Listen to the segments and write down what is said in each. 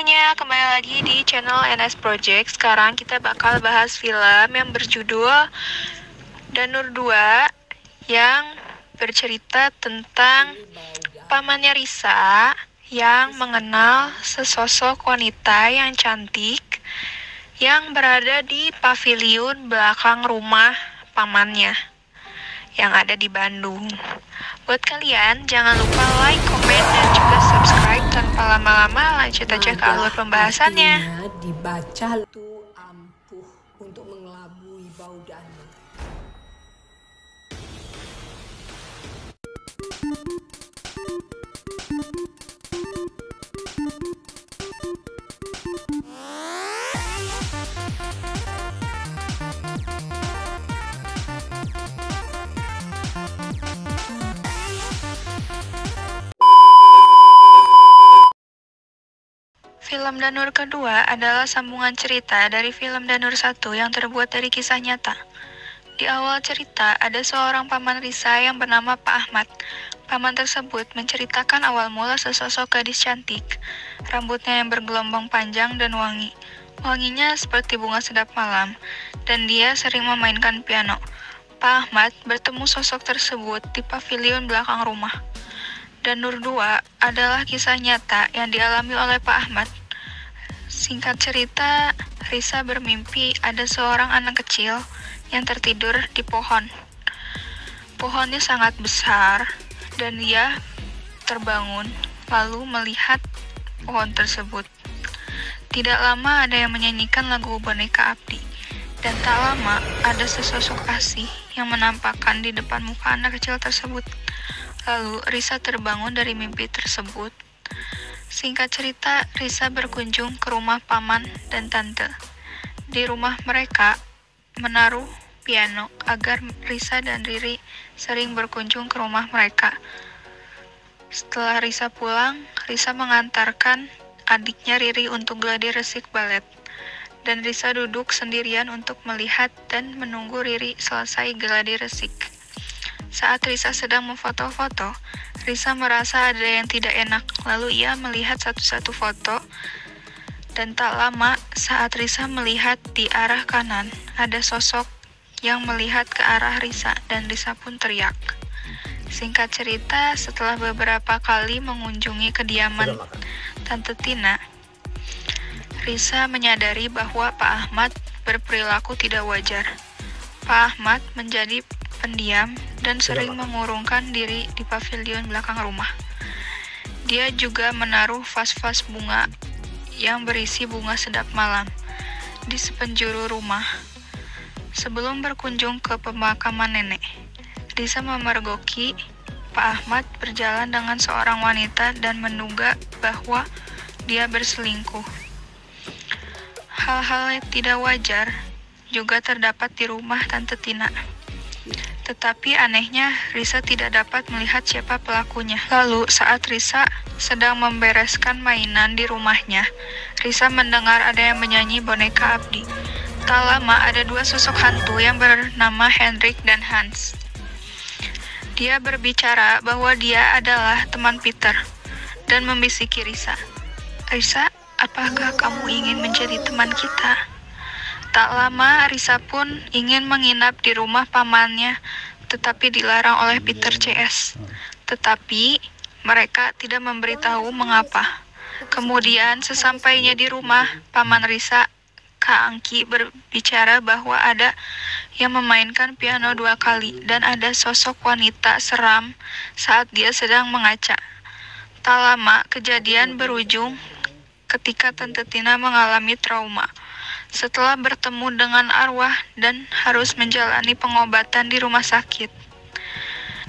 semuanya, kembali lagi di channel NS Project. Sekarang kita bakal bahas film yang berjudul Danur 2 yang bercerita tentang pamannya Risa yang mengenal sesosok wanita yang cantik yang berada di paviliun belakang rumah pamannya yang ada di Bandung. Buat kalian, jangan lupa like, komen, dan juga subscribe. Tanpa lama-lama, lanjut aja ke alur pembahasannya. Dibaca itu ampuh untuk mengelabui bau danur. Film Danur kedua adalah sambungan cerita dari film Danur 1 yang terbuat dari kisah nyata. Di awal cerita, ada seorang paman Risa yang bernama Pak Ahmad. Paman tersebut menceritakan awal mula sesosok gadis cantik. Rambutnya yang bergelombang panjang dan wangi. Wanginya seperti bunga sedap malam, dan dia sering memainkan piano. Pak Ahmad bertemu sosok tersebut di paviliun belakang rumah. Danur 2 adalah kisah nyata yang dialami oleh Pak Ahmad. Singkat cerita, Risa bermimpi ada seorang anak kecil yang tertidur di pohon. Pohonnya sangat besar dan dia terbangun lalu melihat pohon tersebut. Tidak lama ada yang menyanyikan lagu Boneka Abdi, dan tak lama ada sesosok asih yang menampakkan di depan muka anak kecil tersebut. Lalu Risa terbangun dari mimpi tersebut. Singkat cerita, Risa berkunjung ke rumah paman dan tante. Di rumah mereka menaruh piano agar Risa dan Riri sering berkunjung ke rumah mereka. Setelah Risa pulang, Risa mengantarkan adiknya Riri untuk gladi resik balet. Dan Risa duduk sendirian untuk melihat dan menunggu Riri selesai gladi resik. Saat Risa sedang memfoto-foto, Risa merasa ada yang tidak enak, lalu ia melihat satu-satu foto, dan tak lama saat Risa melihat di arah kanan, ada sosok yang melihat ke arah Risa, dan Risa pun teriak. Singkat cerita, setelah beberapa kali mengunjungi kediaman Tante Tina, Risa menyadari bahwa Pak Ahmad berperilaku tidak wajar. Pak Ahmad menjadi pendiam dan sering mengurungkan diri di paviliun belakang rumah. Dia juga menaruh vas-vas bunga yang berisi bunga sedap malam di sepenjuru rumah. Sebelum berkunjung ke pemakaman nenek, Risa memergoki Pak Ahmad berjalan dengan seorang wanita dan menduga bahwa dia berselingkuh. Hal-hal yang tidak wajar juga terdapat di rumah Tante Tina. Tetapi anehnya, Risa tidak dapat melihat siapa pelakunya. Lalu, saat Risa sedang membereskan mainan di rumahnya, Risa mendengar ada yang menyanyi Boneka Abdi. Tak lama, ada dua sosok hantu yang bernama Hendrik dan Hans. Dia berbicara bahwa dia adalah teman Peter, dan membisiki Risa. "Risa, apakah kamu ingin menjadi teman kita?" Tak lama, Risa pun ingin menginap di rumah pamannya, tetapi dilarang oleh Peter CS. Tetapi, mereka tidak memberitahu mengapa. Kemudian, sesampainya di rumah, paman Risa, Kak Angki, berbicara bahwa ada yang memainkan piano 2 kali, dan ada sosok wanita seram saat dia sedang mengaca. Tak lama, kejadian berujung ketika Tante Tina mengalami trauma. Setelah bertemu dengan arwah dan harus menjalani pengobatan di rumah sakit.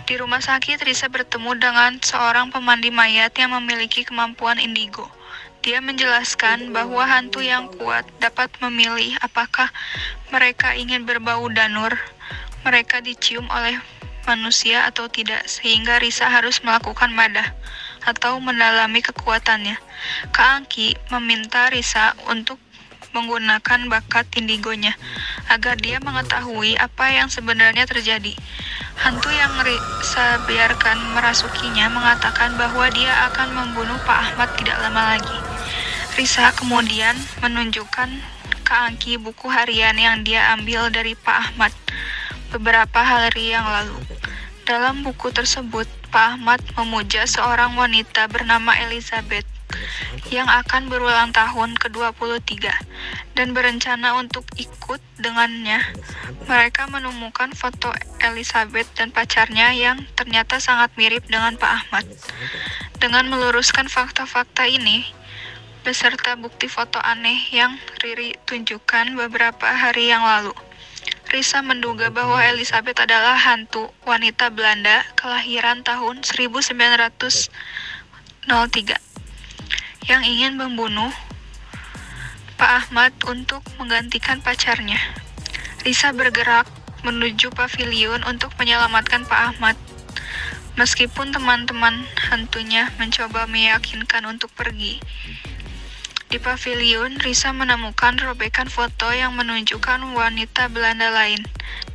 Di rumah sakit, Risa bertemu dengan seorang pemandi mayat yang memiliki kemampuan indigo. Dia menjelaskan bahwa hantu yang kuat dapat memilih apakah mereka ingin berbau danur, mereka dicium oleh manusia atau tidak, sehingga Risa harus melakukan madah atau mendalami kekuatannya. Kak Angki meminta Risa untuk menggunakan bakat indigonya agar dia mengetahui apa yang sebenarnya terjadi. Hantu yang Risa biarkan merasukinya mengatakan bahwa dia akan membunuh Pak Ahmad tidak lama lagi. Risa kemudian menunjukkan ke Angki buku harian yang dia ambil dari Pak Ahmad beberapa hari yang lalu. Dalam buku tersebut, Pak Ahmad memuja seorang wanita bernama Elizabeth yang akan berulang tahun ke-23 dan berencana untuk ikut dengannya. Mereka menemukan foto Elizabeth dan pacarnya yang ternyata sangat mirip dengan Pak Ahmad. Dengan meluruskan fakta-fakta ini, beserta bukti foto aneh yang Riri tunjukkan beberapa hari yang lalu, Risa menduga bahwa Elizabeth adalah hantu wanita Belanda kelahiran tahun 1903 yang ingin membunuh Pak Ahmad untuk menggantikan pacarnya. Risa bergerak menuju paviliun untuk menyelamatkan Pak Ahmad. Meskipun teman-teman hantunya mencoba meyakinkan untuk pergi. Di paviliun, Risa menemukan robekan foto yang menunjukkan wanita Belanda lain.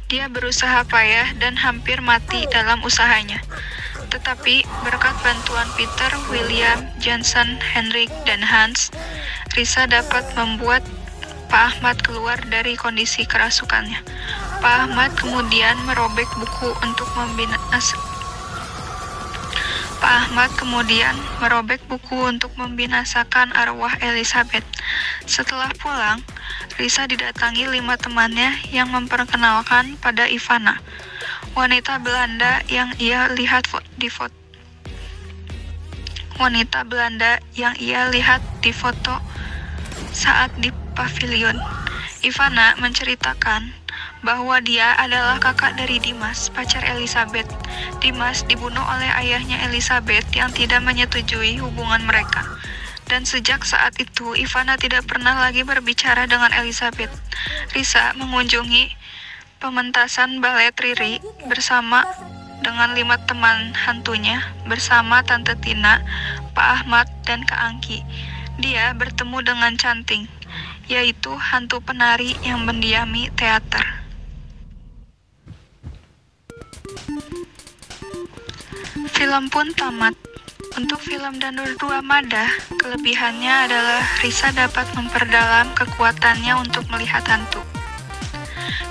Dia berusaha payah dan hampir mati dalam usahanya. Tetapi berkat bantuan Peter, William, Johnson, Henrik, dan Hans, Risa dapat membuat Pak Ahmad keluar dari kondisi kerasukannya. Pak Ahmad kemudian merobek buku untuk membinasakan arwah Elizabeth. Setelah pulang, Risa didatangi 5 temannya yang memperkenalkan pada Ivana, wanita Belanda yang ia lihat di foto saat di pavilion. Ivana menceritakan bahwa dia adalah kakak dari Dimas, pacar Elizabeth. Dimas dibunuh oleh ayahnya Elizabeth yang tidak menyetujui hubungan mereka. Dan sejak saat itu, Ivana tidak pernah lagi berbicara dengan Elizabeth. Risa mengunjungi pementasan balet Riri bersama dengan 5 teman hantunya, bersama Tante Tina, Pak Ahmad, dan Kak Angki. Dia bertemu dengan Canting, yaitu hantu penari yang mendiami teater. Film pun tamat. Untuk film Danur 2 Mada, kelebihannya adalah Risa dapat memperdalam kekuatannya untuk melihat hantu.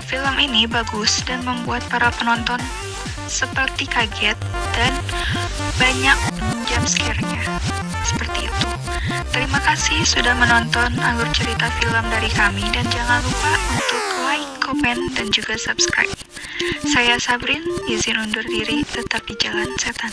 Film ini bagus dan membuat para penonton seperti kaget dan banyak jump scare-nya. Seperti itu. Terima kasih sudah menonton alur cerita film dari kami dan jangan lupa untuk like, komen, dan juga subscribe. Saya Sabrin, izin undur diri, tetap di jalan setan.